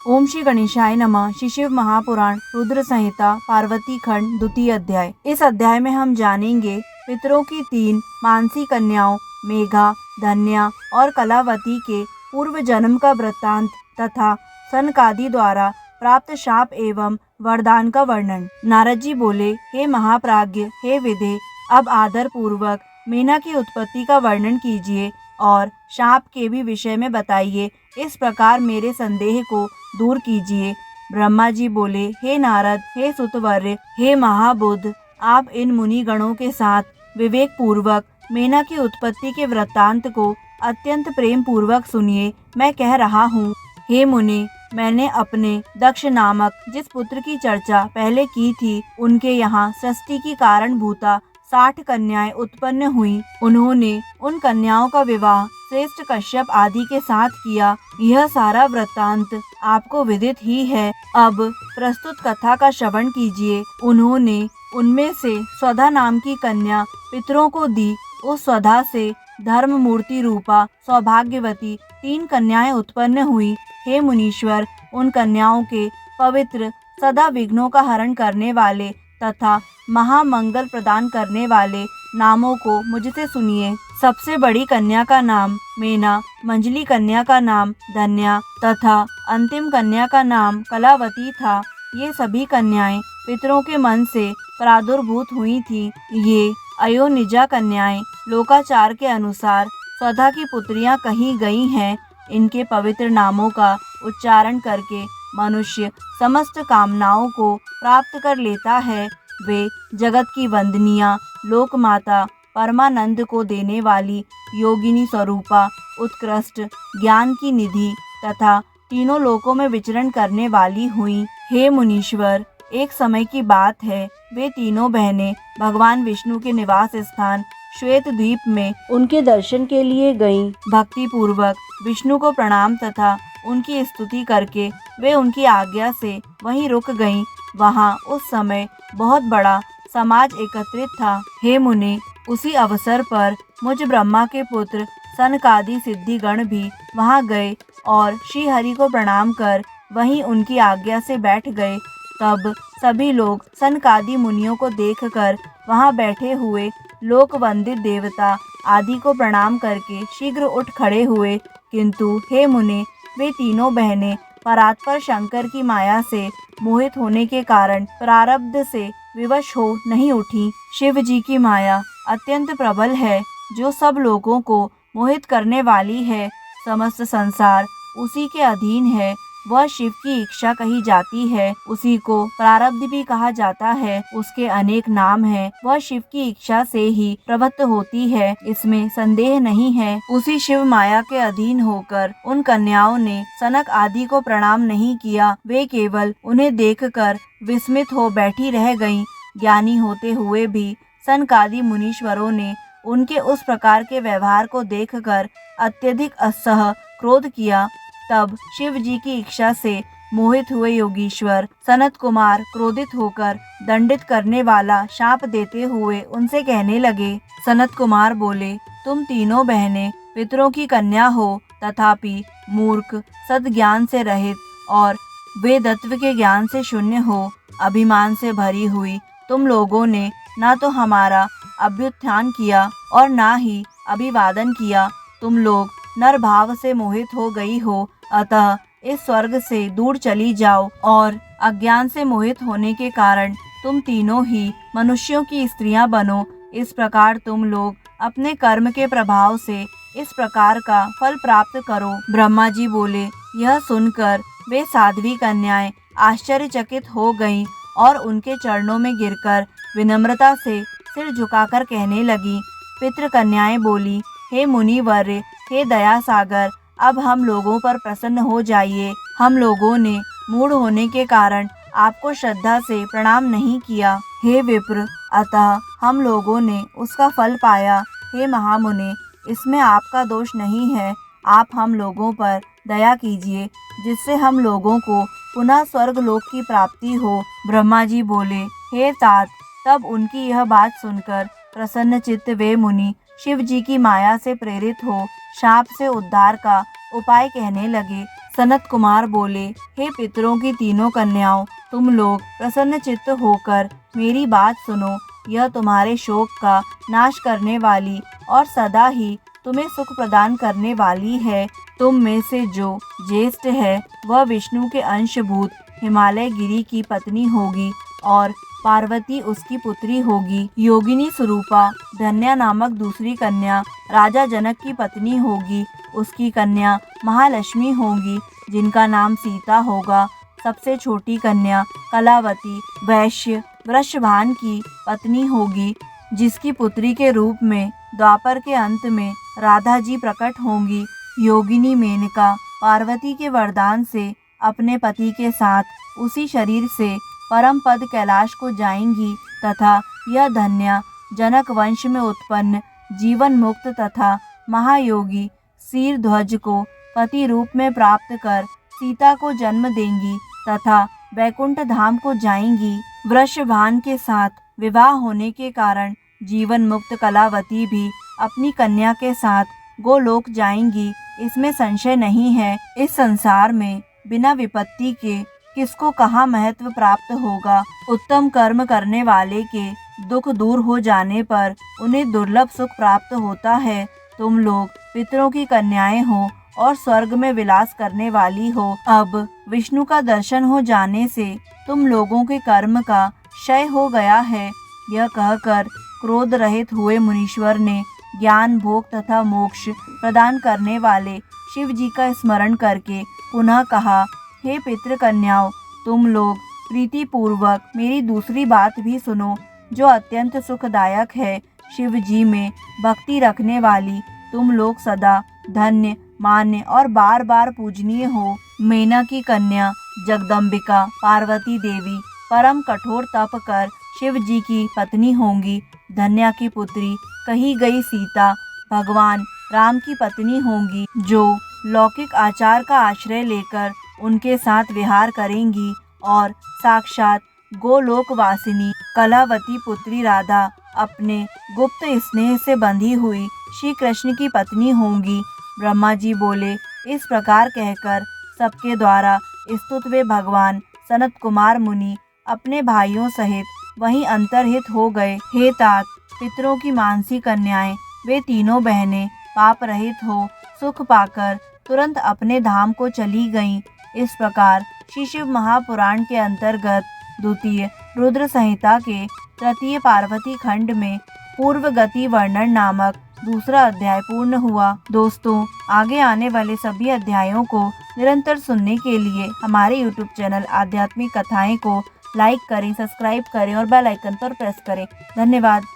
ओम श्री गणेशाय नमः। श्री शिव महापुराण रुद्र संहिता पार्वती खंड द्वितीय अध्याय। इस अध्याय में हम जानेंगे पितरों की 3 मानसी कन्याओं मेघा, धन्या और कलावती के पूर्व जन्म का वृत्तांत तथा सनकादि द्वारा प्राप्त शाप एवं वरदान का वर्णन। नारद जी बोले, हे महाप्राज्ञ, हे विदे, अब आदर पूर्वक मीना की उत्पत्ति का वर्णन कीजिए और शाप के भी विषय में बताइए। इस प्रकार मेरे संदेह को दूर कीजिए। ब्रह्मा जी बोले, हे नारद, हे सुतवर्य, हे महाबुद्ध, आप इन मुनि गणों के साथ विवेक पूर्वक मीना की उत्पत्ति के वृत्तांत को अत्यंत प्रेम पूर्वक सुनिए। मैं कह रहा हूँ, हे मुनि, मैंने अपने दक्ष नामक जिस पुत्र की चर्चा पहले की थी, उनके यहाँ सृष्टि की कारण भूता 60 कन्याएं उत्पन्न हुई। उन्होंने उन कन्याओं का विवाह श्रेष्ठ कश्यप आदि के साथ किया। यह सारा वृत्तांत आपको विदित ही है। अब प्रस्तुत कथा का श्रवण कीजिए। उन्होंने उनमें से स्वधा नाम की कन्या पितरों को दी। उस स्वधा से धर्म मूर्ति रूपा सौभाग्यवती 3 कन्याएं उत्पन्न हुई। हे मुनीश्वर, उन कन्याओं के पवित्र, सदा विघ्नों का हरण करने वाले तथा महामंगल प्रदान करने वाले नामों को मुझसे सुनिए। सबसे बड़ी कन्या का नाम मेना, मंझली कन्या का नाम धन्या तथा अंतिम कन्या का नाम कलावती था। ये सभी कन्याएं पितरों के मन से प्रादुर्भूत हुई थी। ये अयोनिजा कन्याएं लोकाचार के अनुसार स्वधा की पुत्रियां कही गई हैं। इनके पवित्र नामों का उच्चारण करके मनुष्य समस्त कामनाओं को प्राप्त कर लेता है। वे जगत की वंदनिया, लोक माता, परमानंद को देने वाली योगिनी स्वरूपा, उत्कृष्ट ज्ञान की निधि तथा तीनों लोकों में विचरण करने वाली हुई। हे मुनीश्वर, एक समय की बात है, वे तीनों बहनें भगवान विष्णु के निवास स्थान श्वेत द्वीप में उनके दर्शन के लिए गईं। भक्ति पूर्वक विष्णु को प्रणाम तथा उनकी स्तुति करके वे उनकी आज्ञा से वहीं रुक गईं। वहां उस समय बहुत बड़ा समाज एकत्रित था। हे मुनि, उसी अवसर पर मुझ ब्रह्मा के पुत्र सनकादि सिद्धिगण भी वहां गए और श्री हरि को प्रणाम कर वहीं उनकी आज्ञा से बैठ गए। तब सभी लोग सनकादि मुनियों को देखकर वहां बैठे हुए लोक वंदित देवता आदि को प्रणाम करके शीघ्र उठ खड़े हुए। किंतु हे मुनि, वे तीनों बहनें परात्पर शंकर की माया से मोहित होने के कारण प्रारब्ध से विवश हो नहीं उठी। शिव जी की माया अत्यंत प्रबल है, जो सब लोगों को मोहित करने वाली है। समस्त संसार उसी के अधीन है। वह शिव की इच्छा कही जाती है। उसी को प्रारब्ध भी कहा जाता है। उसके अनेक नाम हैं। वह शिव की इच्छा से ही प्रवृत्त होती है, इसमें संदेह नहीं है। उसी शिव माया के अधीन होकर उन कन्याओं ने सनक आदि को प्रणाम नहीं किया। वे केवल उन्हें देखकर विस्मित हो बैठी रह गईं। ज्ञानी होते हुए भी सनकादि मुनीश्वरों ने उनके उस प्रकार के व्यवहार को देखकर अत्यधिक असह क्रोध किया। तब शिव जी की इच्छा से मोहित हुए योगीश्वर सनत कुमार क्रोधित होकर दंडित करने वाला शाप देते हुए उनसे कहने लगे। सनत कुमार बोले, तुम तीनों बहनें पितरों की कन्या हो, तथापि मूर्ख, सद्ज्ञान से रहित और वेदत्व के ज्ञान से शून्य हो। अभिमान से भरी हुई तुम लोगों ने ना तो हमारा अभ्युत्थान किया और ना ही अभिवादन किया। तुम लोग नर भाव से मोहित हो गई हो, अतः इस स्वर्ग से दूर चली जाओ और अज्ञान से मोहित होने के कारण तुम तीनों ही मनुष्यों की स्त्रियां बनो। इस प्रकार तुम लोग अपने कर्म के प्रभाव से इस प्रकार का फल प्राप्त करो। ब्रह्मा जी बोले, यह सुनकर वे साध्वी कन्याएं आश्चर्यचकित हो गईं और उनके चरणों में गिरकर विनम्रता से सिर झुकाकर कहने लगी। पितृ कन्याएं बोली, हे मुनिवर्य, हे दया सागर, अब हम लोगों पर प्रसन्न हो जाइए। हम लोगों ने मूढ़ होने के कारण आपको श्रद्धा से प्रणाम नहीं किया। हे विप्र, अतः हम लोगों ने उसका फल पाया। हे महामुने, इसमें आपका दोष नहीं है। आप हम लोगों पर दया कीजिए, जिससे हम लोगों को पुनः स्वर्ग लोक की प्राप्ति हो। ब्रह्मा जी बोले, हे तात, तब उनकी यह बात सुनकर प्रसन्न चित्त वे मुनि शिव जी की माया से प्रेरित हो शाप से उद्धार का उपाय कहने लगे। सनत कुमार बोले, हे पितरों की तीनों कन्याओं, तुम लोग प्रसन्न चित्त होकर मेरी बात सुनो। यह तुम्हारे शोक का नाश करने वाली और सदा ही तुम्हें सुख प्रदान करने वाली है। तुम में से जो ज्येष्ठ है वह विष्णु के अंशभूत हिमालय गिरी की पत्नी होगी और पार्वती उसकी पुत्री होगी। योगिनी स्वरूपा धन्या नामक दूसरी कन्या राजा जनक की पत्नी होगी। उसकी कन्या महालक्ष्मी होगी जिनका नाम सीता होगा। सबसे छोटी कन्या कलावती वैश्य वृषभान की पत्नी होगी जिसकी पुत्री के रूप में द्वापर के अंत में राधा जी प्रकट होंगी। योगिनी मेनका पार्वती के वरदान से अपने पति के साथ उसी शरीर से परम पद कैलाश को जाएंगी तथा यह धन्या जनक वंश में उत्पन्न जीवन मुक्त तथा महायोगी शीरध्वज को पति रूप में प्राप्त कर सीता को जन्म देंगी तथा वैकुंठ धाम को जाएंगी। वृषभान के साथ विवाह होने के कारण जीवन मुक्त कलावती भी अपनी कन्या के साथ गोलोक जाएंगी, इसमें संशय नहीं है। इस संसार में बिना विपत्ति के किसको कहाँ महत्व प्राप्त होगा। उत्तम कर्म करने वाले के दुख दूर हो जाने पर उन्हें दुर्लभ सुख प्राप्त होता है। तुम लोग पितरों की कन्याएं हो और स्वर्ग में विलास करने वाली हो। अब विष्णु का दर्शन हो जाने से तुम लोगों के कर्म का क्षय हो गया है। यह कहकर क्रोध रहित हुए मुनीश्वर ने ज्ञान भोग तथा मोक्ष प्रदान करने वाले शिव जी का स्मरण करके पुनः कहा, हे पितृ कन्याओं, तुम लोग प्रीति पूर्वक मेरी दूसरी बात भी सुनो जो अत्यंत सुखदायक है। शिव जी में भक्ति रखने वाली तुम लोग सदा धन्य मान्य और बार बार पूजनीय हो। मेना की कन्या जगदम्बिका पार्वती देवी परम कठोर तप कर शिव जी की पत्नी होंगी। धन्या की पुत्री कही गई सीता भगवान राम की पत्नी होंगी जो लौकिक आचार का आश्रय लेकर उनके साथ विहार करेंगी। और साक्षात गोलोकवासिनी कलावती पुत्री राधा अपने गुप्त स्नेह से बंधी हुई श्री कृष्ण की पत्नी होंगी। ब्रह्मा जी बोले, इस प्रकार कहकर सबके द्वारा स्तुत वे भगवान सनत कुमार मुनि अपने भाइयों सहित वहीं अंतर्हित हो गए। हे तात, पितरों की मानसी कन्याएं वे तीनों बहनें पाप रहित हो सुख पाकर तुरंत अपने धाम को चली गईं। इस प्रकार श्री शिव महापुराण के अंतर्गत द्वितीय रुद्र संहिता के तृतीय पार्वती खंड में पूर्व गति वर्णन नामक दूसरा अध्याय पूर्ण हुआ। दोस्तों, आगे आने वाले सभी अध्यायों को निरंतर सुनने के लिए हमारे YouTube चैनल आध्यात्मिक कथाएं को लाइक करें, सब्सक्राइब करें और बेल आइकन पर प्रेस करें। धन्यवाद।